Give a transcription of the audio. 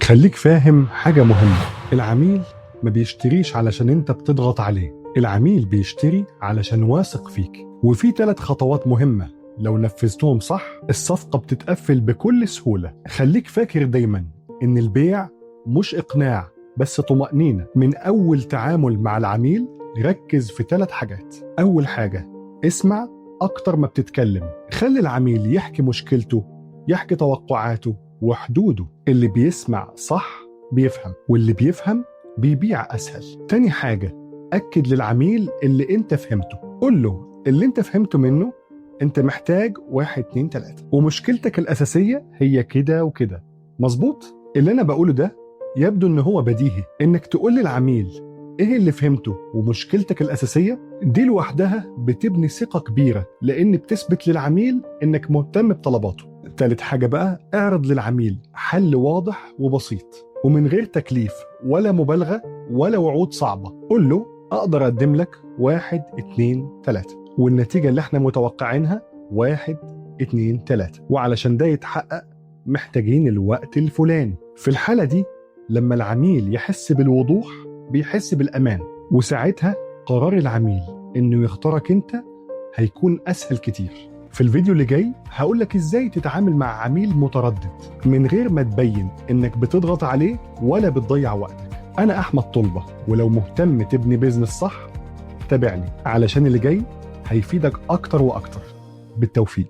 خليك فاهم حاجة مهمة. العميل ما بيشتريش علشان انت بتضغط عليه، العميل بيشتري علشان واثق فيك. وفي 3 خطوات مهمة لو نفذتهم صح الصفقة بتتقفل بكل سهولة. خليك فاكر دايما ان البيع مش اقناع بس طمأنينة. من اول تعامل مع العميل ركز في 3 حاجات. اول حاجة، اسمع اكتر ما بتتكلم. خلي العميل يحكي مشكلته، يحكي توقعاته وحدوده. اللي بيسمع صح بيفهم، واللي بيفهم بيبيع أسهل. تاني حاجة، أكد للعميل اللي انت فهمته. قل له اللي انت فهمته منه انت محتاج 1 2 3 ومشكلتك الأساسية هي كده وكده. مظبوط؟ اللي انا بقوله ده يبدو ان هو بديهي. انك تقول للعميل ايه اللي فهمته ومشكلتك الأساسية دي لوحدها بتبني ثقة كبيرة، لان بتثبت للعميل انك مهتم بطلباته. تالت حاجة بقى، اعرض للعميل حل واضح وبسيط ومن غير تكليف ولا مبالغة ولا وعود صعبة. قل له اقدر اقدم لك 1 2 3 والنتيجة اللي احنا متوقعينها 1 2 3 وعلشان ده يتحقق محتاجين الوقت الفلاني. في الحالة دي لما العميل يحس بالوضوح بيحس بالأمان، وساعتها قرار العميل انه يختارك انت هيكون اسهل كتير. في الفيديو اللي جاي هقولك ازاي تتعامل مع عميل متردد من غير ما تبين انك بتضغط عليه ولا بتضيع وقتك. انا احمد طلبة، ولو مهتم تبني بيزنس صح تابعني علشان اللي جاي هيفيدك اكتر واكتر. بالتوفيق.